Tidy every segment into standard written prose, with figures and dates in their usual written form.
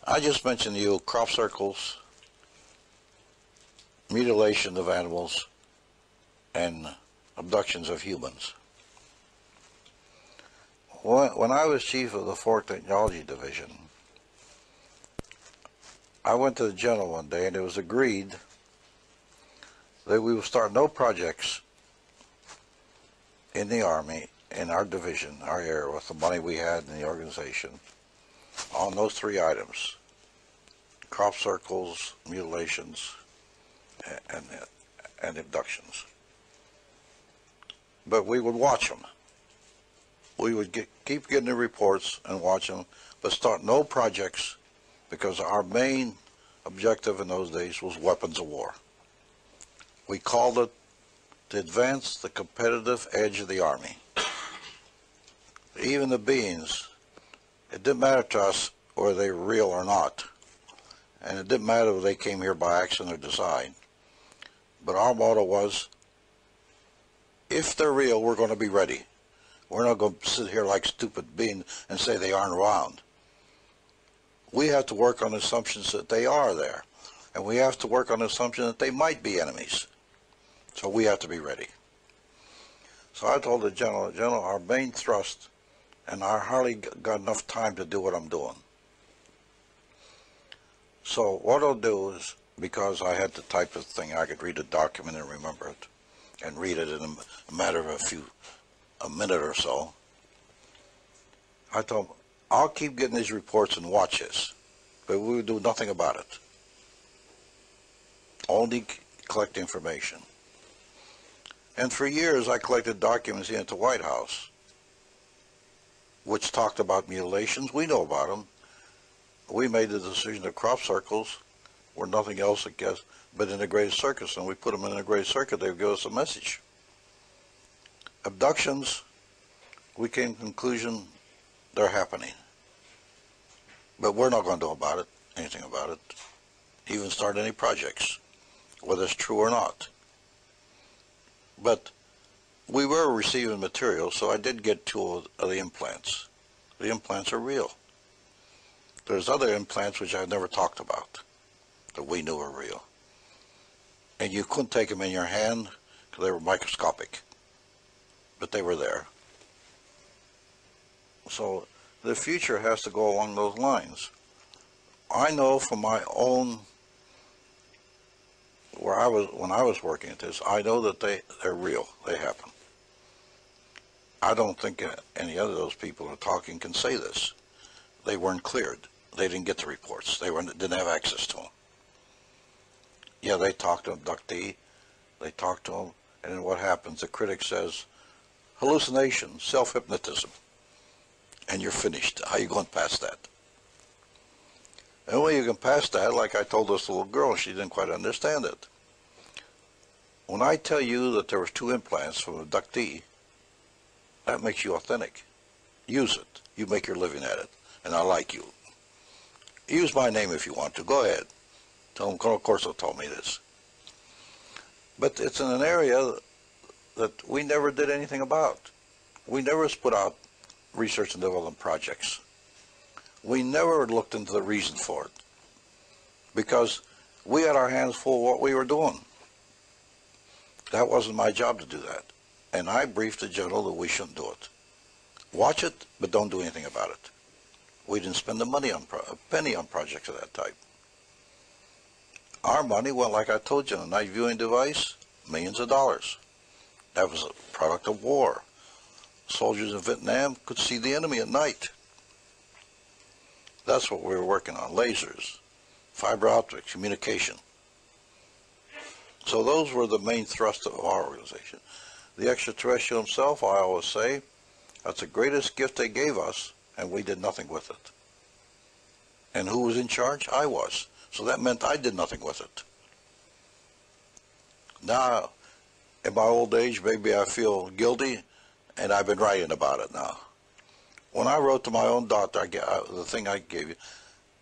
I just mentioned to you crop circles, mutilation of animals, and abductions of humans. When I was chief of the Fork Technology Division, I went to the general one day and it was agreed that we would start no projects in the Army, in our division, our area, with the money we had in the organization, on those three items: crop circles, mutilations, and abductions. But we would watch them. We would keep getting the reports and watch them, but start no projects, because our main objective in those days was weapons of war. We called it to advance the competitive edge of the Army. Even the beings, it didn't matter to us whether they were real or not, and it didn't matter if they came here by accident or design. But our motto was, if they're real, we're going to be ready. We're not going to sit here like stupid beings and say they aren't around. We have to work on assumptions that they are there, and we have to work on the assumption that they might be enemies. So we have to be ready. So I told the general, our main thrust, and I hardly got enough time to do what I'm doing. So what I'll do is, because I had the type of thing, I could read a document and remember it, and read it in a matter of a minute or so. I told him, I'll keep getting these reports and watch this, but we will do nothing about it. Only collect information. And for years I collected documents in at the White House, which talked about mutilations. We know about them. We made the decision that crop circles were nothing else, I guess, but integrated circuits, and we put them in an integrated circuit. They would give us a message. Abductions, we came to the conclusion they're happening, but we're not going to do anything about it, even start any projects, whether it's true or not. But we were receiving material, so I did get two of the implants. The implants are real. There's other implants which I've never talked about that we knew were real. And you couldn't take them in your hand because they were microscopic, but they were there. So the future has to go along those lines. I know from my own, when I was working at this, I know that they're real. They happen. I don't think any other of those people who are talking can say this. They weren't cleared. They didn't get the reports. They didn't have access to them. Yeah, they talked to abductee. They talked to them, and then what happens? The critic says, hallucination, self-hypnotism, and you're finished. How are you going past that? The only way you can pass that, like I told this little girl, she didn't quite understand it. When I tell you that there was 2 implants from an abductee, that makes you authentic. Use it. You make your living at it, and I like you. Use my name if you want to. Go ahead. Tell them Colonel Corso told me this. But it's in an area that we never did anything about. We never put out research and development projects. We never looked into the reason for it, because we had our hands full of what we were doing. That wasn't my job to do that. And I briefed the general that we shouldn't do it. Watch it, but don't do anything about it. We didn't spend the money on a penny on projects of that type. Our money went, like I told you, on a night viewing device, millions of dollars. That was a product of war. Soldiers in Vietnam could see the enemy at night. That's what we were working on, lasers, fiber optics, communication. So those were the main thrust of our organization. The extraterrestrial himself, I always say, that's the greatest gift they gave us, and we did nothing with it. And who was in charge? I was. So that meant I did nothing with it. Now, in my old age, maybe I feel guilty, and I've been writing about it now. When I wrote to my own doctor, the thing I gave you,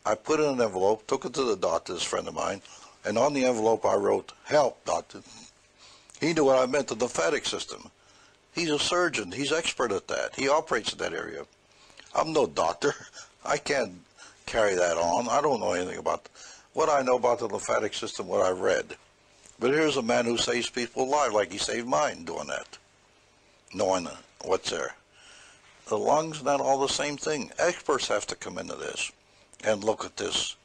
I put it in an envelope, took it to the doctor, this friend of mine, and on the envelope I wrote, "Help, doctor." He knew what I meant, the lymphatic system. He's a surgeon. He's expert at that. He operates in that area. I'm no doctor. I can't carry that on. I don't know anything about what I know about the lymphatic system, what I've read. But here's a man who saves people's lives like he saved mine doing that, knowing what's there. The lungs, not all the same thing. Experts have to come into this and look at this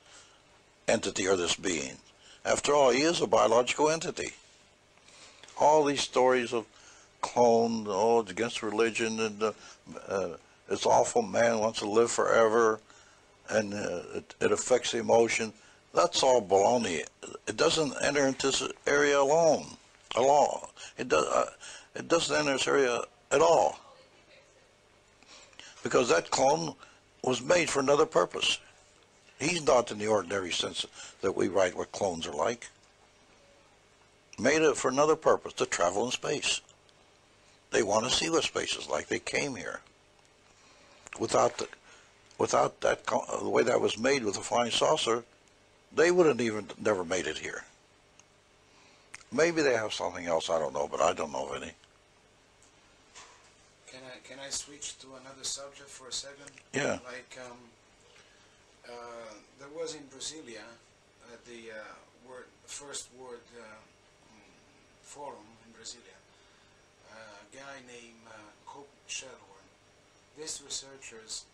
entity or this being. After all, he is a biological entity. All these stories of clone, oh, it's against religion, and it's awful, man wants to live forever, and it affects the emotion. That's all baloney. It doesn't enter into this area alone. It doesn't enter this area at all. Because that clone was made for another purpose. He's not in the ordinary sense that we write what clones are like. Made it for another purpose, to travel in space. They want to see what space is like. They came here. Without that, the way that was made with a flying saucer, they would have never made it here. Maybe they have something else, I don't know, but I don't know of any. Can I switch to another subject for a second? Yeah. Like, there was in Brasilia, at the first World Forum in Brasilia, a guy named Hope Shellhorn. This researchers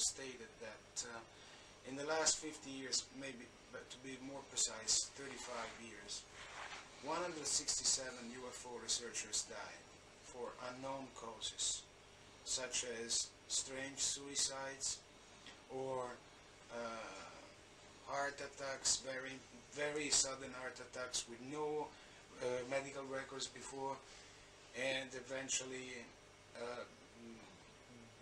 stated that in the last 50 years, maybe, but to be more precise, 35 years, 167 UFO researchers died for unknown causes, such as strange suicides or heart attacks, very sudden heart attacks with no medical records before, and eventually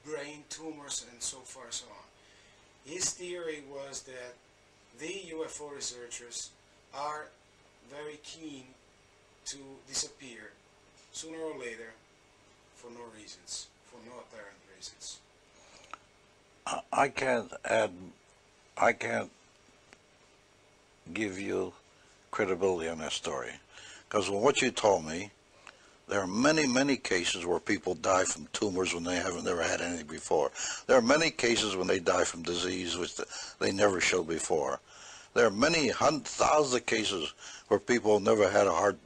brain tumors and so far so on. His theory was that the UFO researchers are very keen to disappear sooner or later for no reasons, for no apparent reasons. I can't give you credibility on that story, because from what you told me, there are many, many cases where people die from tumors when they haven't never had anything before. There are many cases when they die from disease which they never showed before. There are many thousands of cases where people have never had a heart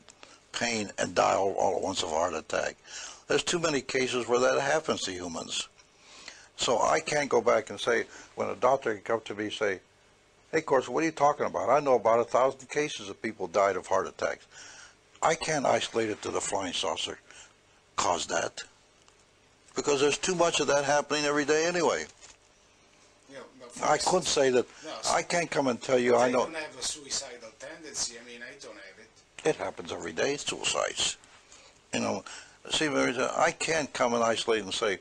pain and die all at once of a heart attack. There's too many cases where that happens to humans. So I can't go back and say, when a doctor can come to me and say, hey, Corso, what are you talking about? I know about 1,000 cases of people died of heart attacks. I can't isolate it to the flying saucer caused that, because there's too much of that happening every day anyway. Yeah, I couldn't say that. No, I can't come and tell you I know. I don't have a suicidal tendency. I mean, I don't have it. It happens every day, suicides. You know, see, I can't come and isolate and say,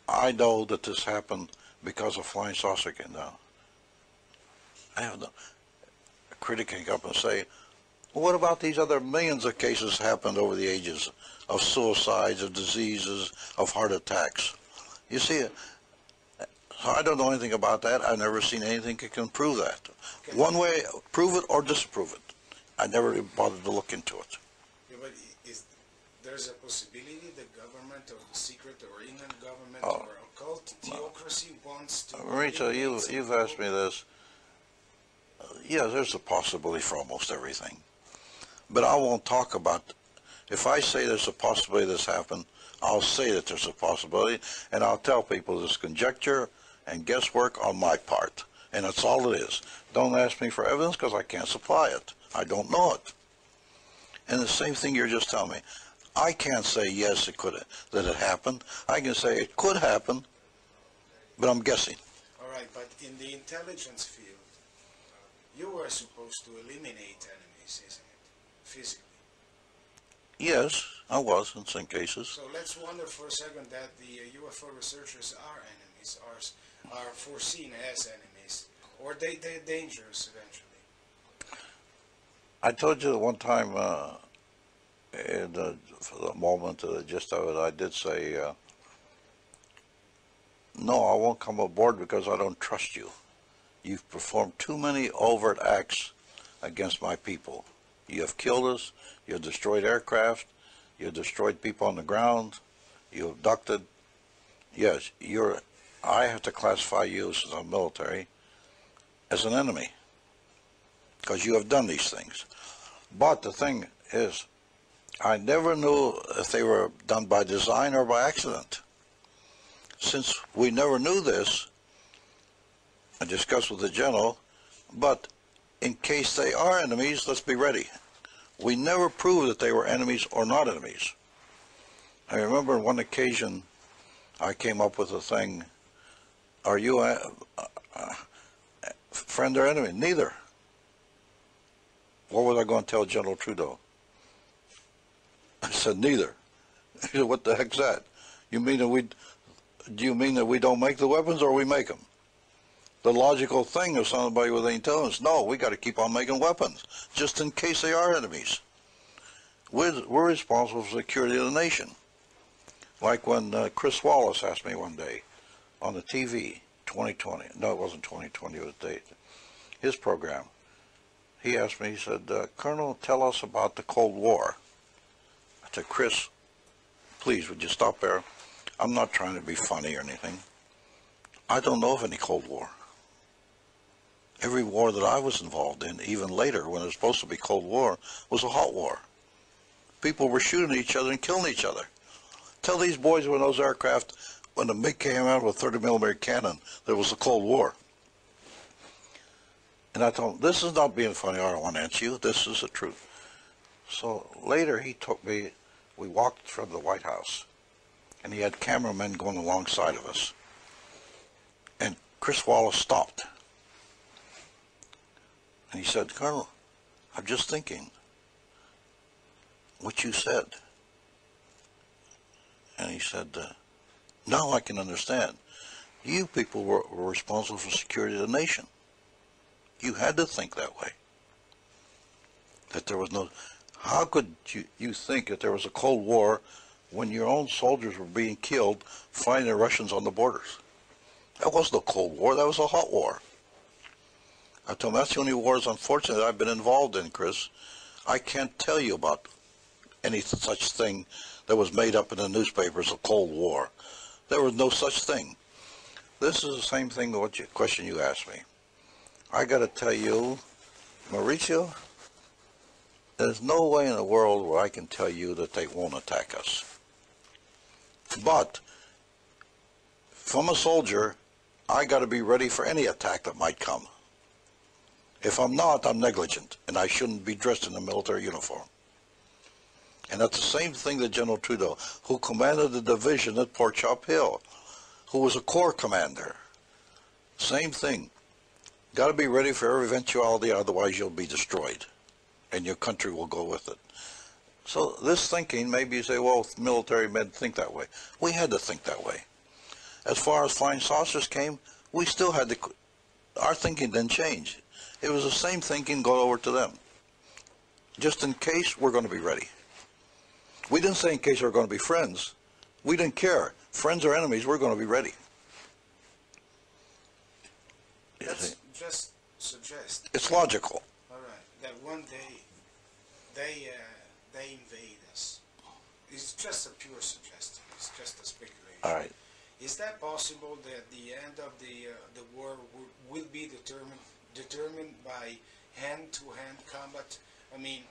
I know that this happened because a flying saucer came down. I have no. A critic can come up and say, well, what about these other millions of cases happened over the ages of suicides, of diseases, of heart attacks? You see, so I don't know anything about that. I've never seen anything that can prove that. Okay. One way, prove it or disprove it. I never even bothered to look into it. Yeah, but there's a possibility the government or the secret or Indian government or occult theocracy wants to... Rita, you've asked me this. Yeah, there's a possibility for almost everything. But I won't talk about, if I say there's a possibility this happened, I'll say that there's a possibility, and I'll tell people there's conjecture and guesswork on my part. And that's all it is. Don't ask me for evidence because I can't supply it. I don't know it. And the same thing you're just telling me. I can't say yes, it could that it happened. I can say it could happen, but I'm guessing. All right, but in the intelligence field, you were supposed to eliminate enemies, isn't it? Physically. Yes, I was in some cases. So let's wonder for a second that the UFO researchers are enemies, are foreseen as enemies, or they're dangerous eventually. I told you one time, for the moment, the gist of it, I did say, no, I won't come aboard because I don't trust you. You've performed too many overt acts against my people. You have killed us, you have destroyed aircraft, you have destroyed people on the ground, you abducted. Yes, I have to classify you, since I'm military, as an enemy, because you have done these things. But the thing is, I never knew if they were done by design or by accident. Since we never knew this, I discussed with the general, but in case they are enemies, let's be ready. We never proved that they were enemies or not enemies. I remember on one occasion, I came up with a thing, are you a friend or enemy? Neither. What was I going to tell General Trudeau? I said, neither. He said, what the heck's that? Do you mean that we don't make the weapons, or we make them? The logical thing of somebody with intelligence, no, we got to keep on making weapons, just in case they are enemies. We're responsible for the security of the nation. Like when Chris Wallace asked me one day on the TV, 2020, no, it wasn't 2020, it was his program. He asked me, he said, Colonel, tell us about the Cold War. I said, Chris, please, would you stop there? I'm not trying to be funny or anything. I don't know of any Cold War. Every war that I was involved in, even later, when it was supposed to be Cold War, was a hot war. People were shooting each other and killing each other. Tell these boys when those aircraft, when the MiG came out with a 30mm cannon, there was a Cold War. And I told him, this is not being funny, I don't want to answer you, this is the truth. So later he took me, we walked from the White House, and he had cameramen going alongside of us. And Chris Wallace stopped. And he said, Colonel, I'm just thinking what you said. And he said, now I can understand. You people were responsible for security of the nation. You had to think that way. That there was no... How could you think that there was a Cold War when your own soldiers were being killed fighting the Russians on the borders? That wasn't a Cold War, that was a hot war. I told him, that's the only wars, unfortunately, that I've been involved in, Chris. I can't tell you about any such thing that was made up in the newspapers, a Cold War. There was no such thing. This is the same thing with what question you asked me. I got to tell you, Mauricio, there's no way in the world where I can tell you that they won't attack us. But from a soldier, I got to be ready for any attack that might come. If I'm not, I'm negligent, and I shouldn't be dressed in a military uniform. And that's the same thing that General Trudeau, who commanded the division at Pork Chop Hill, who was a corps commander. Same thing. Got to be ready for every eventuality, otherwise you'll be destroyed, and your country will go with it. So this thinking, maybe you say, well, military men think that way. We had to think that way. As far as flying saucers came, we still had to, our thinking didn't change. It was the same thinking go over to them. Just in case, we're going to be ready. We didn't say in case we're going to be friends. We didn't care. Friends or enemies, we're going to be ready. Let's just suggest. It's logical. All right. That one day they invade us. It's just a pure suggestion. It's just a speculation. All right. Is that possible that the end of the war will be determined by hand-to-hand combat? I mean,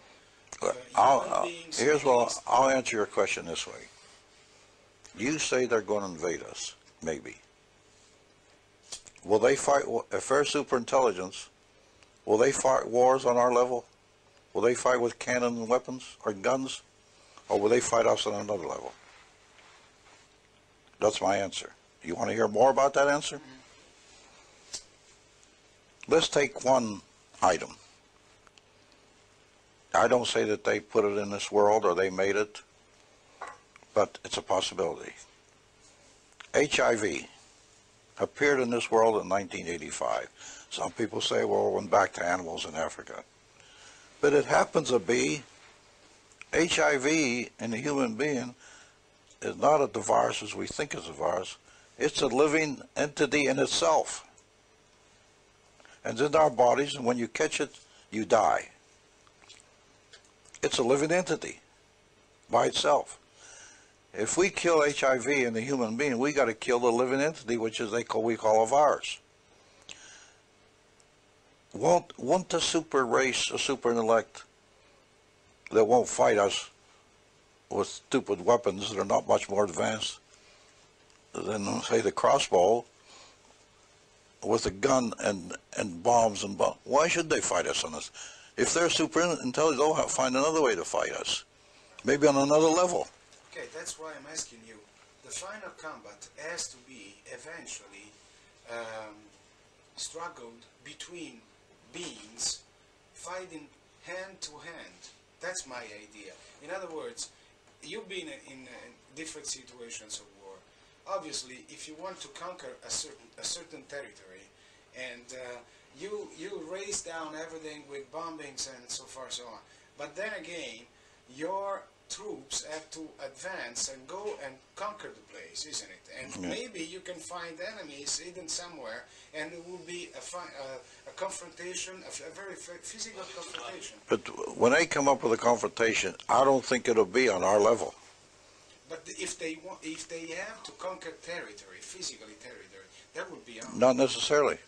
I'll answer your question this way. You say they're going to invade us, maybe. Will they fight, if they're superintelligence, will they fight wars on our level? Will they fight with cannon and weapons or guns? Or will they fight us on another level? That's my answer. You want to hear more about that answer? Let's take one item. I don't say that they put it in this world or they made it, but it's a possibility. HIV appeared in this world in 1985. Some people say, well, it went back to animals in Africa. But it happens to be HIV in a human being is not the virus as we think is a virus. It's a living entity in itself. And it's in our bodies, and when you catch it, you die. It's a living entity by itself. If we kill HIV in the human being, we got to kill the living entity, which is we call a virus. Won't a super race, a super intellect that won't fight us with stupid weapons that are not much more advanced than, say, the crossbow, with a gun and bombs and bombs? Why should they fight us on this? If they're super intelligent, they'll find another way to fight us, maybe on another level. Okay, that's why I'm asking you. The final combat has to be eventually struggled between beings fighting hand to hand. That's my idea. In other words, you've been in different situations of war. Obviously, if you want to conquer a certain territory, and you raise down everything with bombings and so far so on. But then again, your troops have to advance and go and conquer the place, isn't it? And maybe you can find enemies hidden somewhere, and it will be a confrontation, a very physical confrontation. But when they come up with a confrontation, I don't think it'll be on our level. But if they have to conquer territory, physically territory, that would be on. Not necessarily.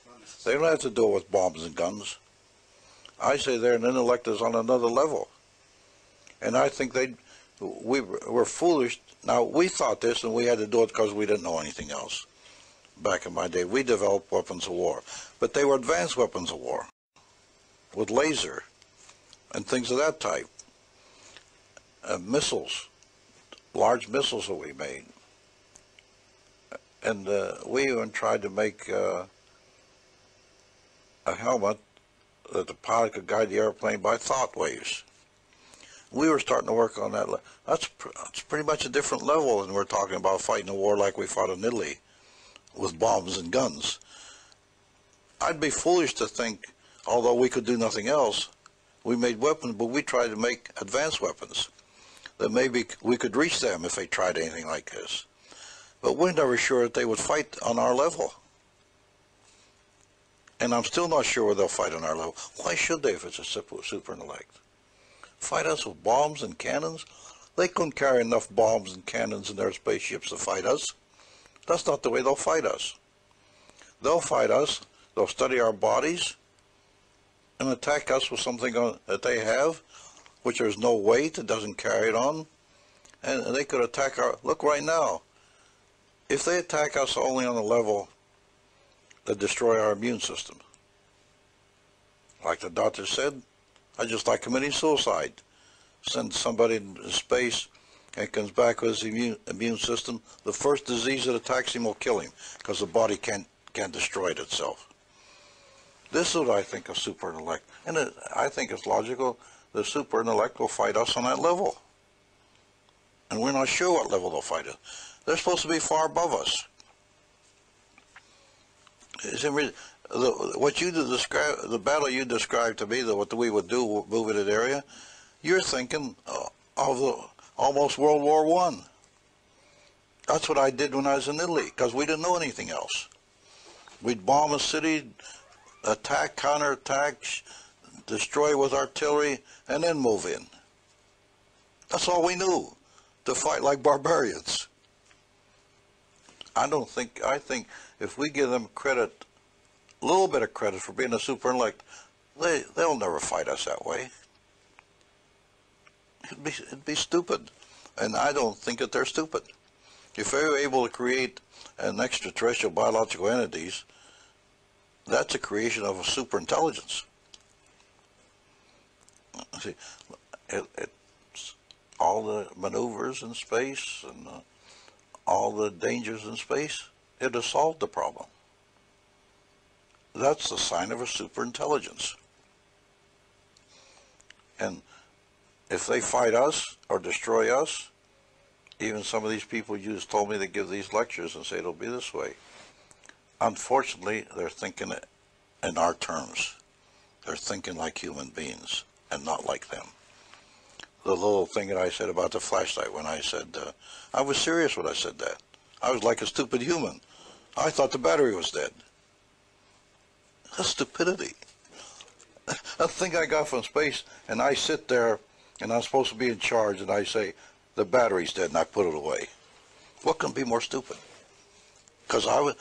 They don't have to do it with bombs and guns. I say they're an intellect is on another level. And I think we were foolish. Now, we thought this, and we had to do it because we didn't know anything else. Back in my day, we developed weapons of war. But they were advanced weapons of war, with laser and things of that type. Missiles, large missiles that we made. And we even tried to make a helmet that the pilot could guide the airplane by thought waves. We were starting to work on that. That's pretty much a different level than we're talking about fighting a war like we fought in Italy with bombs and guns. I'd be foolish to think, although we could do nothing else, we made weapons, but we tried to make advanced weapons that maybe we could reach them if they tried anything like this. But we're never sure that they would fight on our level. And I'm still not sure they'll fight on our level. Why should they if it's a super intellect? Fight us with bombs and cannons? They couldn't carry enough bombs and cannons in their spaceships to fight us. That's not the way they'll fight us. They'll fight us, they'll study our bodies, and attack us with something that they have, which there's no weight, it doesn't carry it on. And they could attack our, look right now, if they attack us only on the level that destroy our immune system, like the doctor said, I just like committing suicide. Send somebody into space and comes back with his immune system. The first disease that attacks him will kill him because the body can't destroy it itself. This is what I think of super intellect. And I think it's logical. The super intellect will fight us on that level. And we're not sure what level they'll fight us. They're supposed to be far above us. What you describe, the battle you described to me, what we would do, move in that area, you're thinking of almost World War I. That's what I did when I was in Italy, because we didn't know anything else. We'd bomb a city, attack, counterattack, destroy with artillery, and then move in. That's all we knew, to fight like barbarians. I think if we give them credit, a little bit of credit for being a super intellect, they'll never fight us that way. It'd be stupid. And I don't think that they're stupid. If they're able to create an extraterrestrial biological entities, that's a creation of a super intelligence. See, it's all the maneuvers in space and all the dangers in space, it has solved the problem. That's the sign of a super intelligence. And if they fight us or destroy us, even some of these people you just told me to give these lectures and say it'll be this way. Unfortunately, they're thinking in our terms. They're thinking like human beings and not like them. The little thing that I said about the flashlight when I said, I was serious when I said that. I was like a stupid human. I thought the battery was dead. That's stupidity. A thing I got from space, and I sit there, and I'm supposed to be in charge, and I say, the battery's dead, and I put it away. What can be more stupid? Because I was,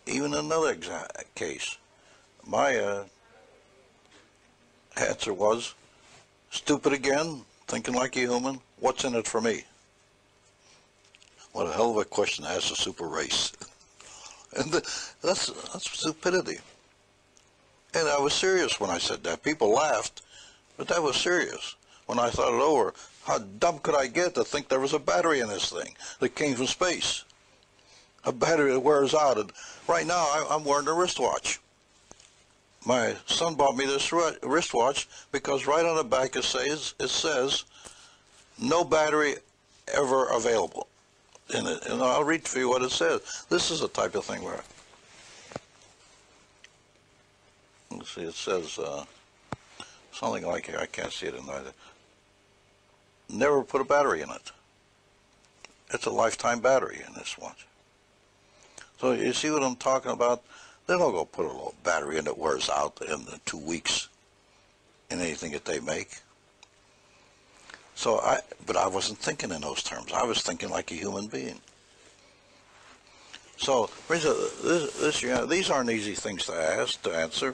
even another case, my answer was, stupid again, thinking like a human, what's in it for me? What a hell of a question to ask a super race. And that's stupidity. And I was serious when I said that. People laughed, but that was serious. When I thought it over, how dumb could I get to think there was a battery in this thing that came from space? A battery that wears out. And right now, I'm wearing a wristwatch. My son bought me this wristwatch because right on the back it says no battery ever available. And I'll read for you what it says. This is the type of thing where, let's see, it says something like, I can't see it in either. Never put a battery in it. It's a lifetime battery in this watch. So you see what I'm talking about? They don't go put a little battery in that wears out in 2 weeks in anything that they make. So but I wasn't thinking in those terms. I was thinking like a human being. So these aren't easy things to answer.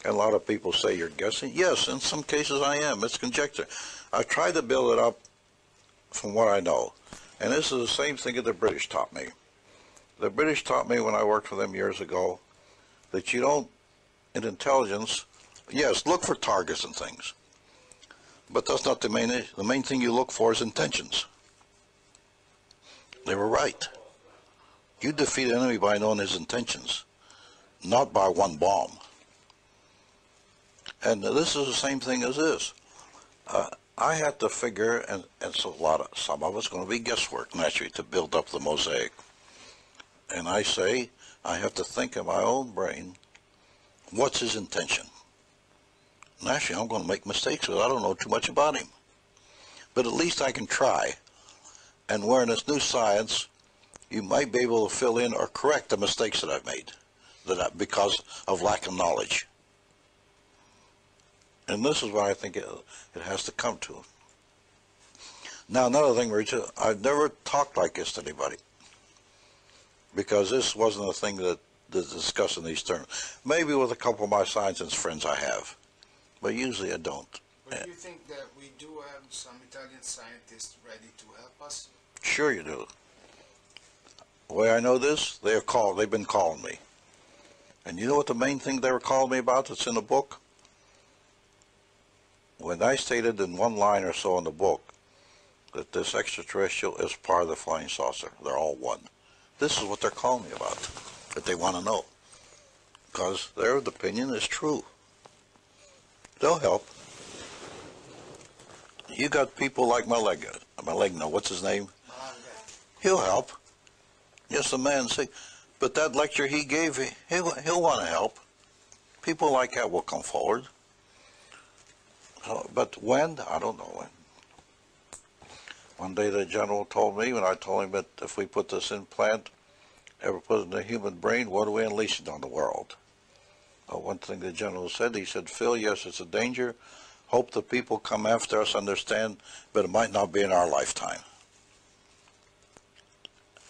And a lot of people say you're guessing. Yes, in some cases I am. It's conjecture. I've tried to build it up from what I know. And this is the same thing that the British taught me. The British taught me when I worked for them years ago that you don't, in intelligence, yes, look for targets and things. But that's not the main issue. The main thing you look for is intentions. They were right. You defeat an enemy by knowing his intentions, not by one bomb. And this is the same thing as this. I had to figure, and so some of it's going to be guesswork, naturally, to build up the mosaic. And I say, I have to think in my own brain, what's his intention? Naturally, I'm going to make mistakes because I don't know too much about him. But at least I can try. And where in this new science, you might be able to fill in or correct the mistakes that I've made because of lack of knowledge. And this is what I think it has to come to. Now, another thing, Richard, I've never talked like this to anybody because this wasn't a thing that discuss in these terms. Maybe with a couple of my science friends I have, but usually I don't. But do you think that we do have some Italian scientists ready to help us? Sure you do. The way I know this, they've been calling me. And you know what the main thing they were calling me about that's in the book? When I stated in one line or so in the book that this extraterrestrial is part of the flying saucer, they're all one. This is what they're calling me about, that they want to know. Because their opinion is true. They'll help. You got people like Malegno, what's his name? He'll help. Yes, the man say, but that lecture he gave, he'll want to help. People like that will come forward. But when? I don't know when. One day the general told me, when I told him that if we put this implant, ever put it in the human brain, what are we unleashing on the world? One thing the general said, he said, Phil, yes, it's a danger. Hope the people come after us understand, but it might not be in our lifetime.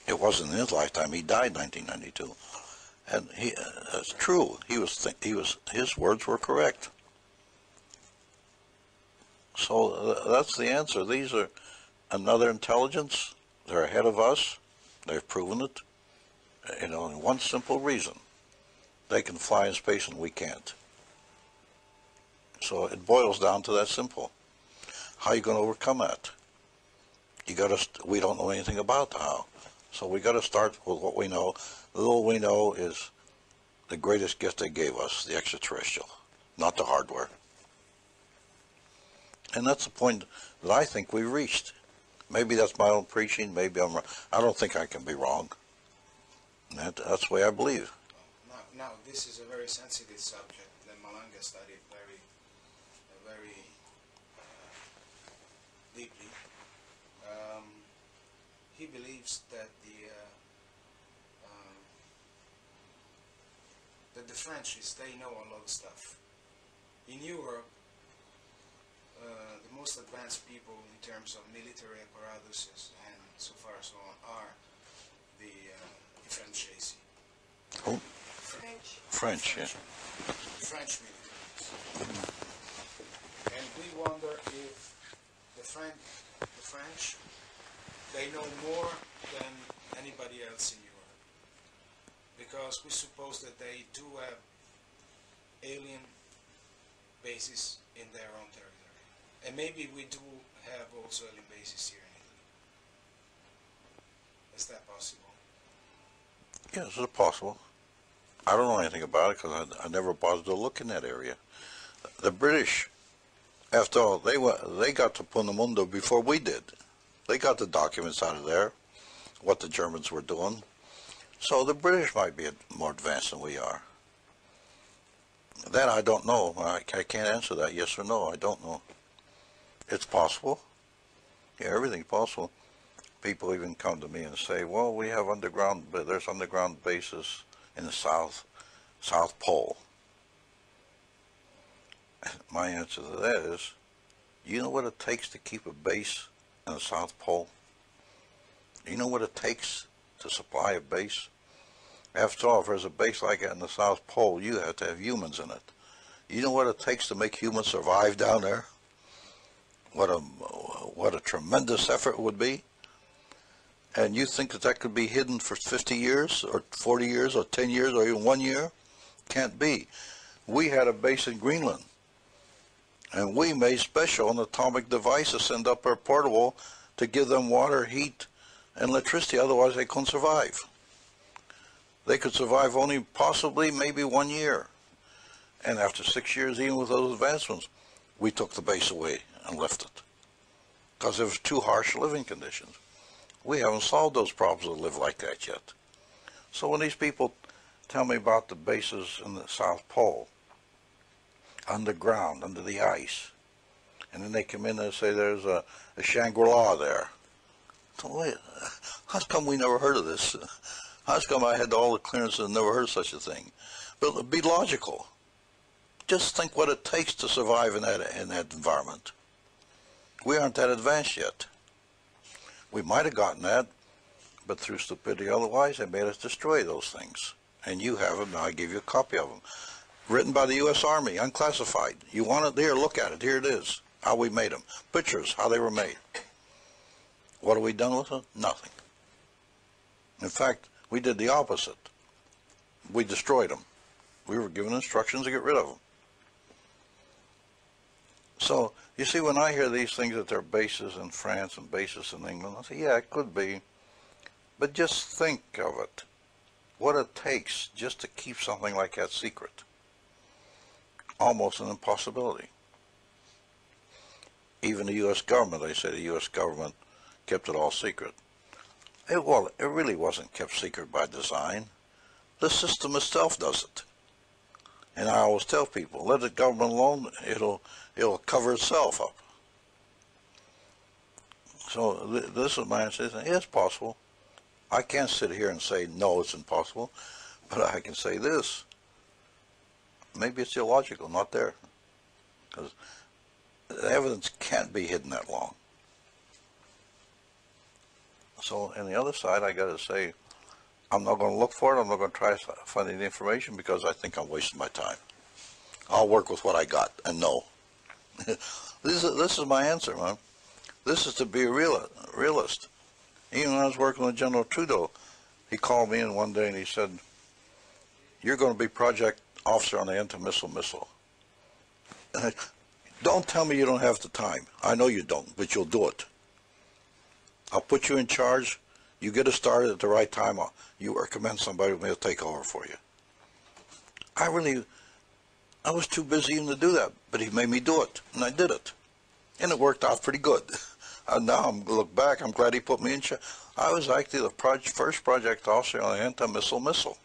It wasn't in his lifetime. He died in 1992. And it's true. His words were correct. So that's the answer. These are another intelligence. They're ahead of us. They've proven it. In one simple reason. They can fly in space and we can't. So it boils down to that simple. How are you going to overcome that? We don't know anything about how. So we got to start with what we know. The little we know is the greatest gift they gave us, the extraterrestrial, not the hardware. And that's the point that I think we reached. Maybe that's my own preaching. Maybe I'm wrong. I don't think I can be wrong. That's the way I believe. Now, this is a very sensitive subject that Malanga studied very deeply. He believes that the Frenchies, they know a lot of stuff. In Europe, the most advanced people in terms of military apparatuses and so far so on are the French AC. Oh, French. French, yeah. French military. And we wonder if the French, they know more than anybody else in Europe. Because we suppose that they do have alien bases in their own territory. And maybe we do have also alien bases here in Italy. Is that possible? Yes, it's possible. I don't know anything about it because I never bothered to look in that area. The British, after all, they got to Mundo before we did. They got the documents out of there, what the Germans were doing. So the British might be more advanced than we are. That I don't know. I can't answer that yes or no. I don't know. It's possible. Yeah, everything's possible. People even come to me and say, well, we have there's underground bases in the South Pole. My answer to that is, you know what it takes to keep a base in the South Pole? You know what it takes to supply a base? After all, if there's a base like that in the South Pole, you have to have humans in it. You know what it takes to make humans survive down there? What a tremendous effort it would be. And you think that could be hidden for 50 years or 40 years or 10 years or even 1 year? Can't be. We had a base in Greenland. And we made special an atomic device to send up our portable to give them water, heat, and electricity. Otherwise they couldn't survive. They could survive only possibly maybe 1 year. And after 6 years, even with those advancements, we took the base away and left it. Because it was too harsh living conditions. We haven't solved those problems to live like that yet. So when these people tell me about the bases in the South Pole, underground, under the ice, and then they come in and say there's a Shangri-La there. So wait, how come we never heard of this? How come I had all the clearances and never heard of such a thing? But be logical. Just think what it takes to survive in that environment. We aren't that advanced yet. We might have gotten that, but through stupidity otherwise, they made us destroy those things. And you have them, and I give you a copy of them. Written by the U.S. Army, unclassified. You want it? Here, look at it. Here it is. How we made them. Pictures, how they were made. What have we done with them? Nothing. In fact, we did the opposite. We destroyed them. We were given instructions to get rid of them. So, you see, when I hear these things that there are bases in France and bases in England, I say, yeah, it could be. But just think of it. What it takes just to keep something like that secret. Almost an impossibility. Even the U.S. government, they say the U.S. government kept it all secret. It really wasn't kept secret by design. The system itself does it. And I always tell people, let the government alone, it'll cover itself up. So this is my answer. It's possible. I can't sit here and say, no, it's impossible. But I can say this. Maybe it's illogical, not there. Because the evidence can't be hidden that long. So on the other side, I got to say, I'm not going to look for it. I'm not going to try to find any information because I think I'm wasting my time. I'll work with what I got and know. This is my answer, man. This is to be a realist. Even when I was working with General Trudeau, he called me in one day and he said, you're going to be project officer on the anti-missile missile. Don't tell me you don't have the time. I know you don't, but you'll do it. I'll put you in charge. You get it started at the right time. You recommend somebody who will take over for you. I was too busy even to do that, but he made me do it, and I did it. And it worked out pretty good. And now I'm look back, I'm glad he put me in charge. I was actually the first project officer on the anti-missile missile.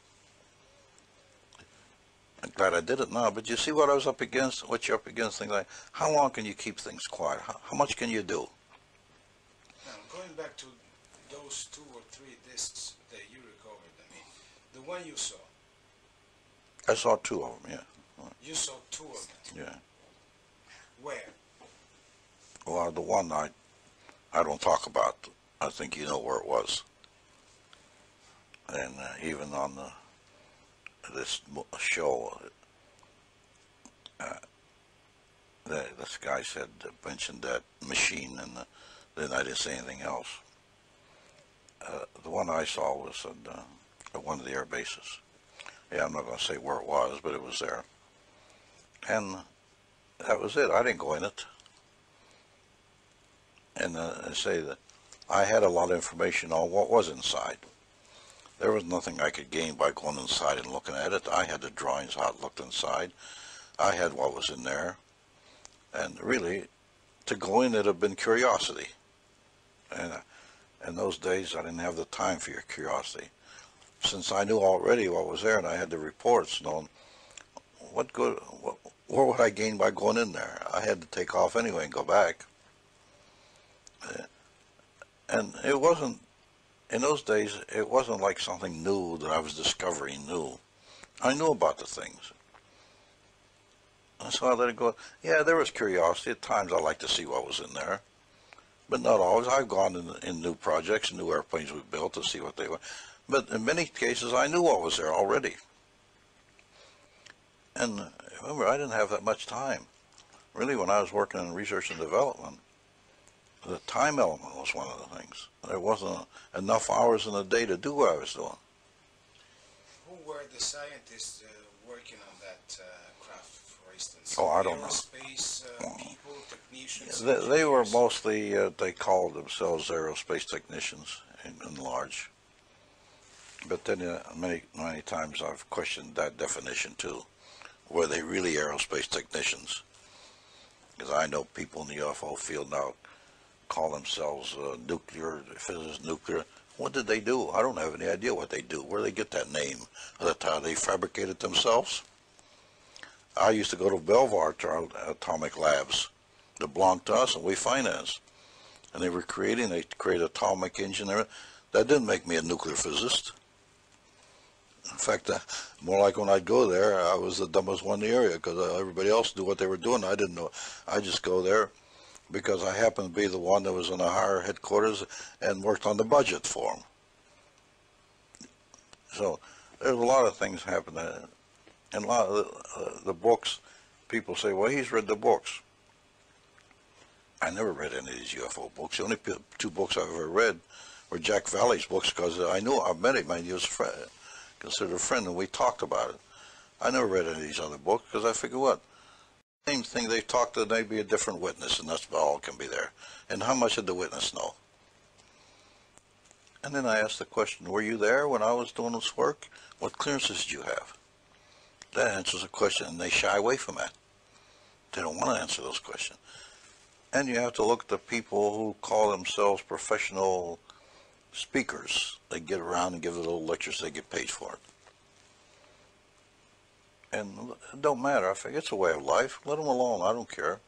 I'm glad I did it now, but you see what I was up against, what you're up against, things like, how long can you keep things quiet? How much can you do? Now, going back to those 2 or 3 discs that you recovered, I mean, the one you saw. I saw 2 of them, yeah. You saw 2 of them? Yeah. Where? Well, the one I don't talk about. I think you know where it was. And even on this show, this guy mentioned that machine, and then I didn't say anything else. The one I saw was at one of the air bases. Yeah, I'm not going to say where it was, but it was there. And that was it. I didn't go in it. And I say that I had a lot of information on what was inside. There was nothing I could gain by going inside and looking at it. I had the drawings, how it looked inside. I had what was in there. And really, to go in, it'd have been curiosity. And in those days, I didn't have the time for your curiosity. Since I knew already what was there and I had the reports, knowing what would I gain by going in there? I had to take off anyway and go back. And it wasn't, in those days, it wasn't like something new that I was discovering new. I knew about the things. And so I let it go. Yeah, there was curiosity. At times I liked to see what was in there. But not always. I've gone in new projects, new airplanes we built to see what they were. But in many cases, I knew what was there already. And remember, I didn't have that much time. Really, when I was working in research and development, the time element was one of the things. There wasn't enough hours in the day to do what I was doing. Who were the scientists working on that craft, for instance? Oh, I don't know. Aerospace people, technicians? They were mostly, they called themselves aerospace technicians in large. But then many times I've questioned that definition too. Were they really aerospace technicians? Because I know people in the UFO field now call themselves nuclear physicists, nuclear. What did they do? I don't have any idea what they do. Where did they get that name? They fabricated themselves? I used to go to Belvoir to our atomic labs that belonged to us and we financed. And they created atomic engine. That didn't make me a nuclear physicist. In fact, more like when I'd go there, I was the dumbest one in the area because everybody else knew what they were doing. I didn't know. I just go there because I happened to be the one that was in the higher headquarters and worked on the budget for them. So there's a lot of things happening. And a lot of the books, people say, well, he's read the books. I never read any of these UFO books. The only two books I've ever read were Jack Valley's books because I met him and he was considered a friend and we talked about it. I never read any of these other books because I figured what? Same thing, they talked to maybe a different witness and that's all can be there. And how much did the witness know? And then I asked the question, were you there when I was doing this work? What clearances did you have? That answers the question and they shy away from that. They don't want to answer those questions. And you have to look at the people who call themselves professional speakers. They get around and give the little lectures, they get paid for it. And it don't matter. I think it's a way of life. Let them alone. I don't care.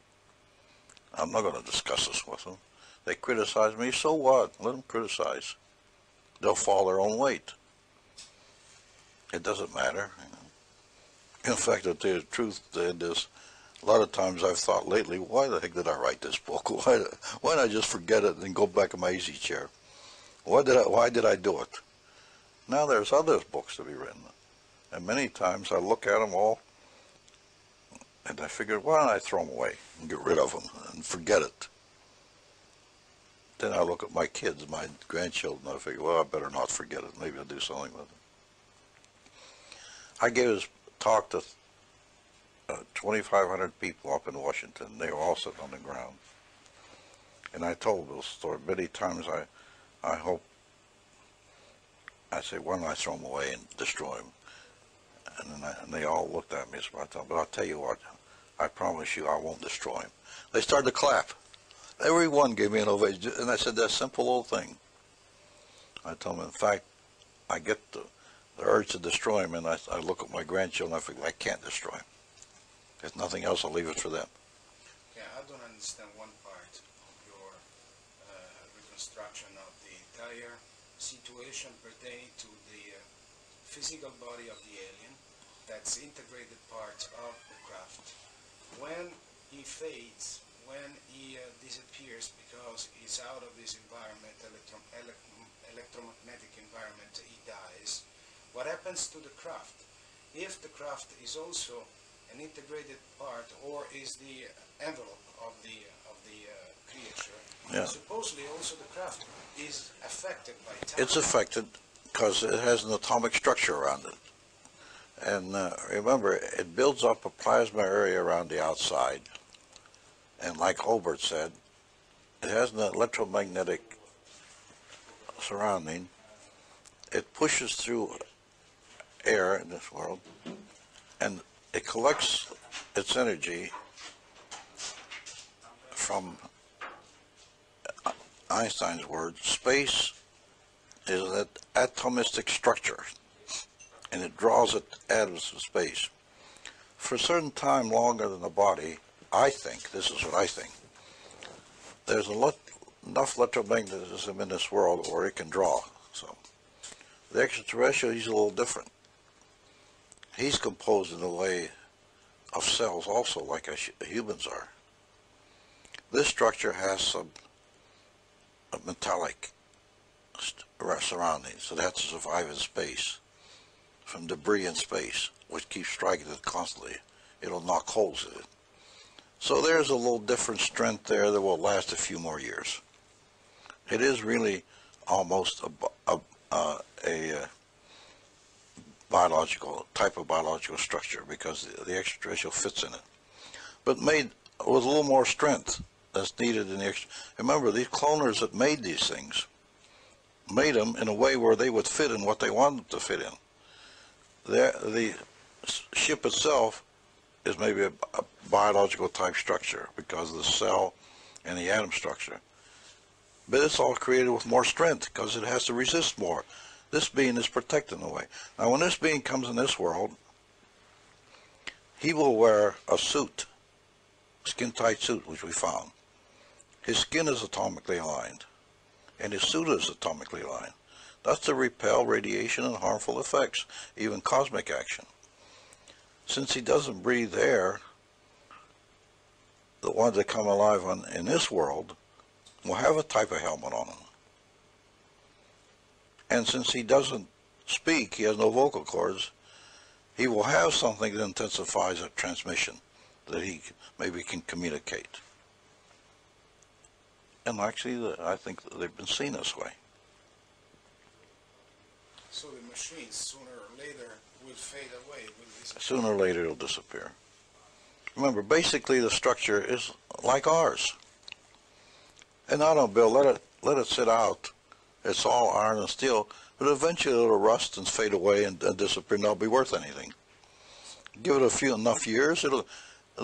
I'm not going to discuss this with them. They criticize me. So what? Let them criticize. They'll fall their own weight. It doesn't matter. In fact, to tell you the truth, is a lot of times I've thought lately, why the heck did I write this book? Why did I just forget it and go back in my easy chair? Why did I do it? Now there's other books to be written. And many times I look at them all and I figure, why don't I throw them away and get rid of them and forget it? Then I look at my kids, my grandchildren, and I figure, well, I better not forget it. Maybe I'll do something with it. I gave this talk to 2,500 people up in Washington. They were all sitting on the ground. And I told this story many times. I hope, I say, why don't I throw them away and destroy them? And they all looked at me, so I thought, but I'll tell you what, I promise you I won't destroy them. They started to clap. Everyone gave me an ovation, and I said that simple old thing. I told them, in fact, I get the urge to destroy them, and I look at my grandchildren, I think, I can't destroy them. If nothing else, I'll leave it for them. Yeah, I don't understand one part of your reconstruction of the entire situation pertaining to the physical body of the alien, that's integrated part of the craft. When he fades, when he disappears because he's out of this environment, electromagnetic environment, he dies. What happens to the craft? If the craft is also an integrated part, or is the envelope of the creature, Yeah. supposedly also the craft is affected by time. It's affected because it has an atomic structure around it. And remember, it builds up a plasma area around the outside. And like Holbert said, it has an electromagnetic surrounding. It pushes through air in this world, and it collects its energy from Einstein's word. Space is an atomistic structure, and it draws it atoms of space. For a certain time longer than the body, I think, this is what I think, there's enough electromagnetism in this world where it can draw. So the extraterrestrial, he's a little different. He's composed in a way of cells also, like humans are. This structure has some metallic surroundings, so it has to survive in space, from debris in space, which keeps striking it constantly. It'll knock holes in it. So there's a little different strength there that will last a few more years. It is really almost a biological type of biological structure, because the extraterrestrial fits in it, but made with a little more strength that's needed in the extra. Remember, these cloners that made these things made them in a way where they would fit in what they wanted them to fit in. The ship itself is maybe a biological type structure because of the cell and the atom structure, but it's all created with more strength because it has to resist more. This being is protected in a way. Now, when this being comes in this world, he will wear a suit, skin-tight suit, which we found. His skin is atomically aligned, and his suit is atomically aligned. That's to repel radiation and harmful effects, even cosmic action. Since he doesn't breathe air, the ones that come alive in this world will have a type of helmet on them. And since he doesn't speak, he has no vocal cords, he will have something that intensifies a transmission that he maybe can communicate. And actually, I think that they've been seen this way. So the machines, sooner or later, will fade away, will disappear. Sooner or later, it'll disappear. Remember, basically, the structure is like ours. And I don't, Bill, let it sit out. It's all iron and steel, but eventually it'll rust and fade away and disappear, and not be worth anything. Give it enough years, the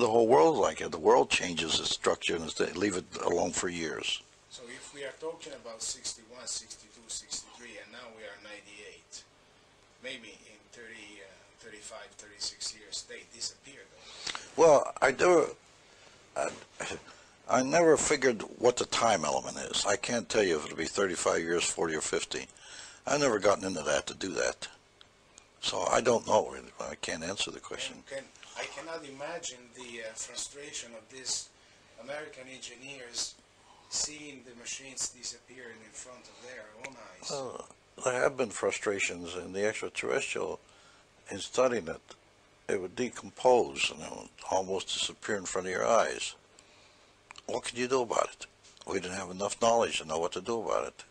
whole world's like it. The world changes its structure and leave it alone for years. So if we are talking about 61, 62, 63, and now we are 98, maybe in 30, 35, 36 years, they disappear though. Well, I never figured what the time element is. I can't tell you if it'll be 35 years, 40 or 50. I've never gotten into that to do that. So I don't know really. I can't answer the question. I cannot imagine the frustration of these American engineers seeing the machines disappearing in front of their own eyes. Well, there have been frustrations in the extraterrestrial in studying it. It would decompose and it would almost disappear in front of your eyes. What could you do about it? We didn't have enough knowledge to know what to do about it.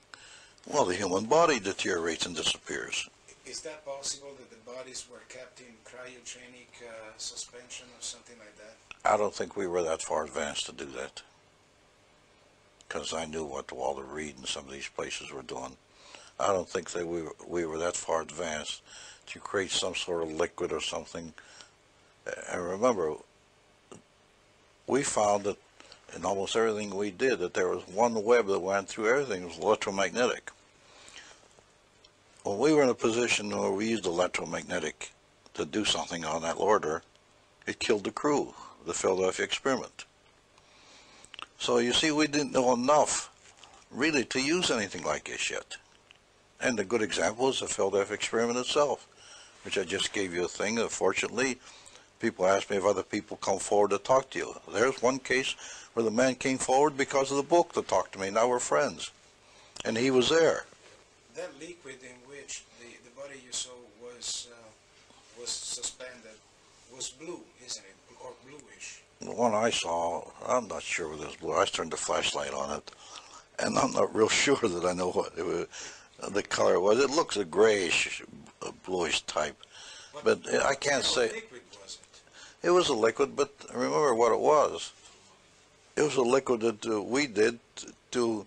Well, the human body deteriorates and disappears. Is that possible that the bodies were kept in cryogenic suspension or something like that? I don't think we were that far advanced to do that, because I knew what Walter Reed and some of these places were doing. I don't think that we were that far advanced to create some sort of liquid or something. And remember, we found that in almost everything we did, that there was one web that went through everything. It was electromagnetic. When we were in a position where we used electromagnetic to do something on that order, it killed the crew, the Philadelphia experiment. So you see, we didn't know enough really to use anything like this yet. And a good example is the Philadelphia experiment itself, which I just gave you a thing. Fortunately, people ask me if other people come forward to talk to you. There's one case where the man came forward because of the book to talk to me. Now we're friends. And he was there. that liquid in which the body you saw was suspended was blue, isn't it? Or bluish. The one I saw, I'm not sure whether it was blue. I turned the flashlight on it, and I'm not real sure that I know what it was, the color was. It looks a grayish, bluish type, but I can't say. What liquid was it? It was a liquid, but remember what it was. It was a liquid that we did to,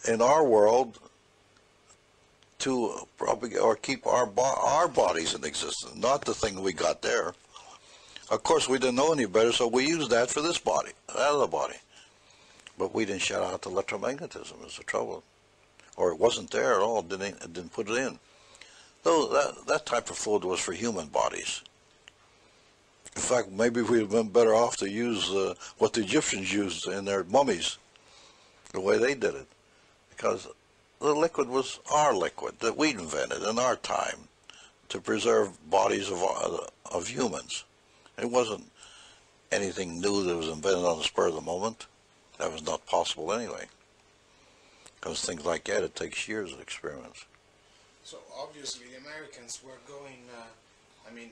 in our world, to propagate or keep our bodies in existence, not the thing we got there. Of course, we didn't know any better, so we used that for this body, that other body. But we didn't shut out electromagnetism, is the trouble. Or it wasn't there at all, didn't put it in. Though that type of fluid was for human bodies. In fact, maybe we'd have been better off to use what the Egyptians used in their mummies, the way they did it. Because the liquid was our liquid that we invented in our time to preserve bodies of humans. It wasn't anything new that was invented on the spur of the moment. That was not possible anyway. Because things like that, it takes years of experiments. So obviously the Americans were going,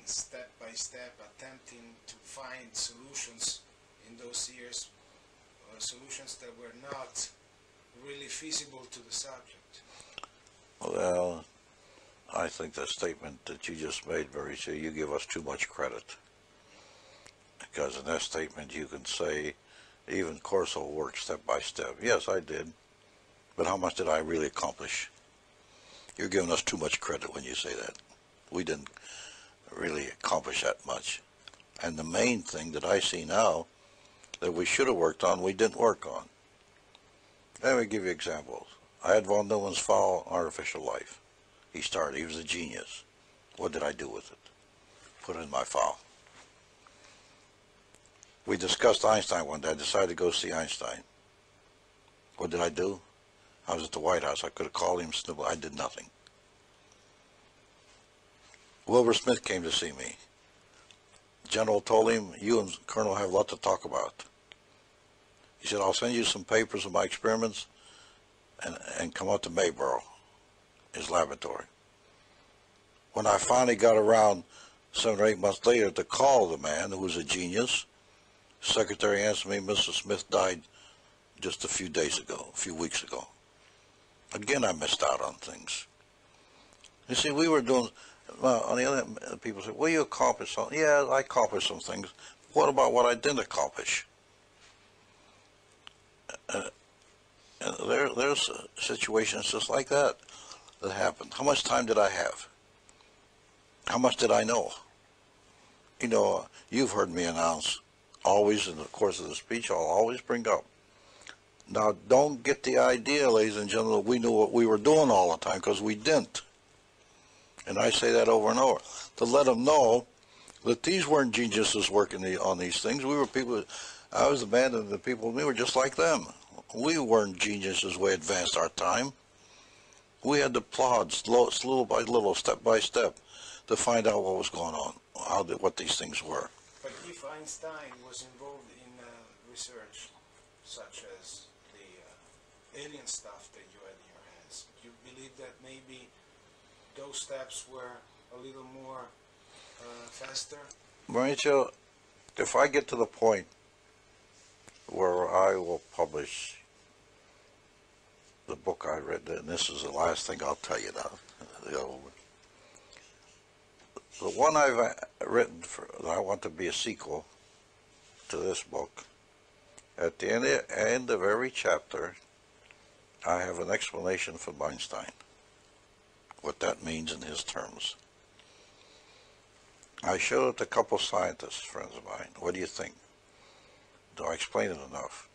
step by step, attempting to find solutions in those years, solutions that were not really feasible to the subject. Well, I think the statement that you just made, you give us too much credit. Because in that statement you can say, even Corso worked step by step. Yes, I did. But how much did I really accomplish? You're giving us too much credit when you say that. We didn't really accomplish that much. And the main thing that I see now that we should have worked on, we didn't work on. Let me give you examples. I had von Neumann's file, Artificial Life. He was a genius. What did I do with it? Put it in my file. We discussed Einstein one day. I decided to go see Einstein. What did I do? I was at the White House. I could have called him, snivel. I did nothing. Wilbur Smith came to see me. General told him, you and Colonel have a lot to talk about. He said, I'll send you some papers of my experiments and come out to Mayboro, his laboratory. When I finally got around 7 or 8 months later to call the man who was a genius, his secretary answered me, Mr. Smith died just a few weeks ago. Again, I missed out on things. You see, we were doing, on the other hand, people say, well, you accomplished something. Yeah, I accomplished some things. What about what I didn't accomplish? And there's situations just like that happened. How much time did I have? How much did I know? You know, you've heard me announce always in the course of the speech, I'll always bring up. Now, don't get the idea, ladies and gentlemen, we knew what we were doing all the time, because we didn't. And I say that over and over, to let them know that these weren't geniuses working on these things. We were people, I was the man, and the people, we were just like them. We weren't geniuses. We advanced our time. We had to plod little by little, step by step, to find out what was going on, what these things were. But if Einstein was involved in research such as the alien stuff that you had in your hands, you believe that maybe those steps were a little more faster? Mauricio, if I get to the point where I will publish the book I read, and this is the last thing I'll tell you now, the one I've written that I want to be a sequel to this book, at the end of every chapter, I have an explanation from Einstein, what that means in his terms. I showed it to a couple scientists, friends of mine. What do you think? Do I explain it enough?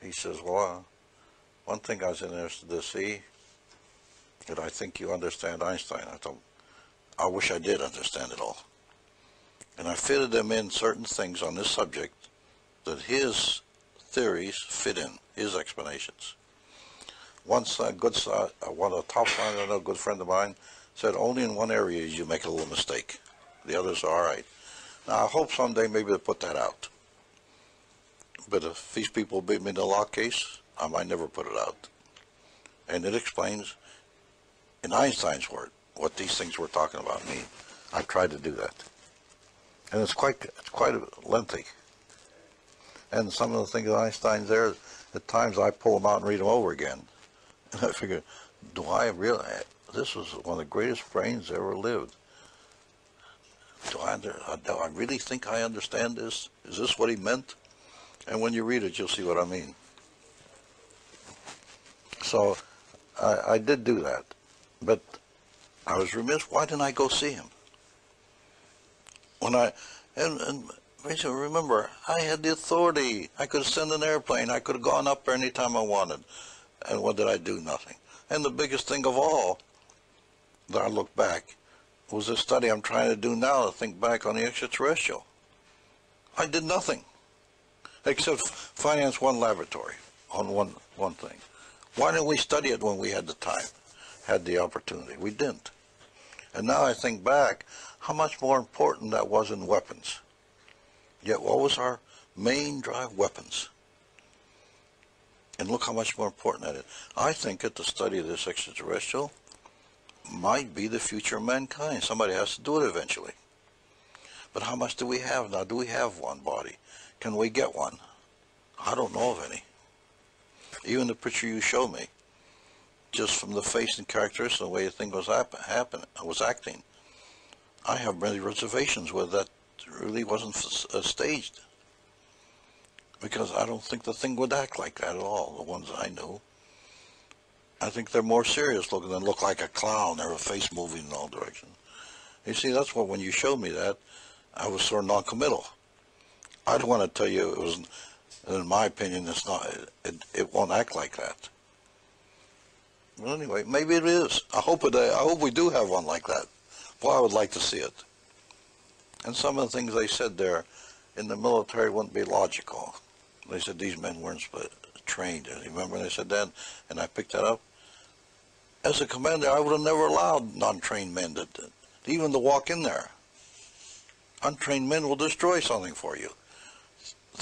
He says, well, one thing I was interested to see, that I think you understand Einstein. I told him, I wish I did understand it all. And I fitted them in certain things on this subject that his theories fit in, his explanations. Once one of the top scientists I know, a good friend of mine, said only in one area you make a little mistake. The others are all right. Now I hope someday maybe they'll put that out. But if these people beat me in the law case, I might never put it out. And it explains in Einstein's word, what these things we're talking about mean. I've tried to do that. And it's quite lengthy. And some of the things that Einstein's there, at times I pull them out and read them over again. And I figure, do I really, this was one of the greatest brains that ever lived. Do I really think I understand this? Is this what he meant? And when you read it, you'll see what I mean. So I did do that. But I was remiss. Why didn't I go see him? And remember, I had the authority. I could send an airplane. I could have gone up there anytime I wanted. And what did I do? Nothing. And the biggest thing of all, that I look back, was this study I'm trying to do now to think back on the extraterrestrial. I did nothing, except finance one laboratory on one thing. Why didn't we study it when we had the time, had the opportunity? We didn't. And now I think back, how much more important that was in weapons. Yet what was our main drive? Weapons. And look how much more important that is. I think that the study of this extraterrestrial might be the future of mankind. Somebody has to do it eventually. But how much do we have now? Do we have one body? Can we get one? I don't know of any. Even the picture you showed me, just from the face and characteristics, the way the thing was acting, I have many reservations with that. Really wasn't staged, because I don't think the thing would act like that at all. The ones I knew, I think they're more serious looking than look like a clown. They're a face moving in all directions. You see, that's what, when you showed me that, I was sort of non-committal. I don't want to tell you it was, in my opinion, it's not. It won't act like that. Well, anyway, maybe it is. I hope we do have one like that. Well, I would like to see it. And some of the things they said there in the military wouldn't be logical. They said these men weren't trained. You remember when they said that? And I picked that up. As a commander, I would have never allowed non-trained men to even to walk in there. Untrained men will destroy something for you.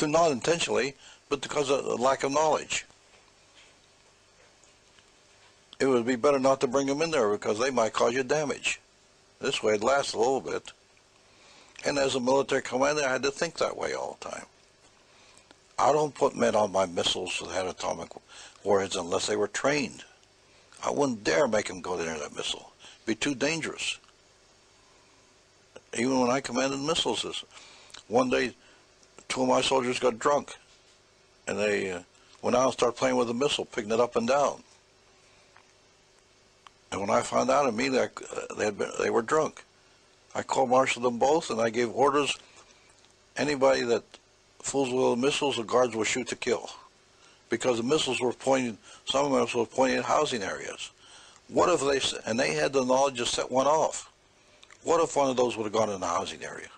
Not intentionally, but because of lack of knowledge. It would be better not to bring them in there, because they might cause you damage. This way it lasts a little bit. And as a military commander, I had to think that way all the time. I don't put men on my missiles that had atomic warheads unless they were trained. I wouldn't dare make them go near that missile. It'd be too dangerous. Even when I commanded missiles, one day, 2 of my soldiers got drunk, and they went out and started playing with the missile, picking it up and down. And when I found out immediately, they were drunk. I court-martialed them both, and I gave orders, anybody that fools with the missiles, the guards will shoot to kill. Because the missiles were pointing, some of them were pointing at housing areas. What if and they had the knowledge to set one off. What if one of those would have gone in the housing area?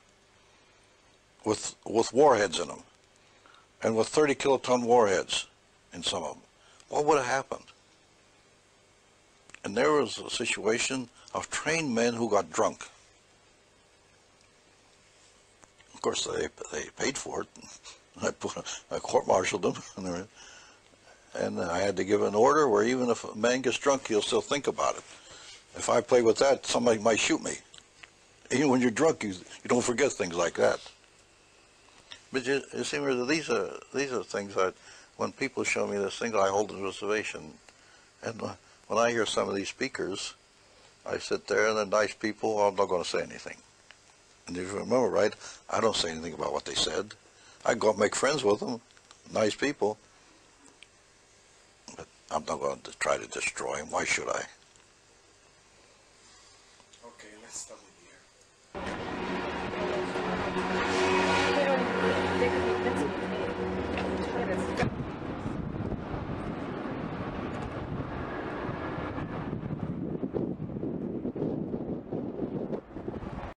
With warheads in them. And with 30 kiloton warheads in some of them. What would have happened? And there was a situation of trained men who got drunk. Of course, they paid for it. I court-martialed them, and I had to give an order where even if a man gets drunk, he'll still think about it. If I play with that, somebody might shoot me. Even when you're drunk, you don't forget things like that. But you see, these are things that, when people show me this thing, I hold in reservation. And when I hear some of these speakers, I sit there, and they're nice people. I'm not going to say anything. And if you remember right, I don't say anything about what they said. I go out and make friends with them, nice people. But I'm not going to try to destroy them. Why should I? Okay, let's stop.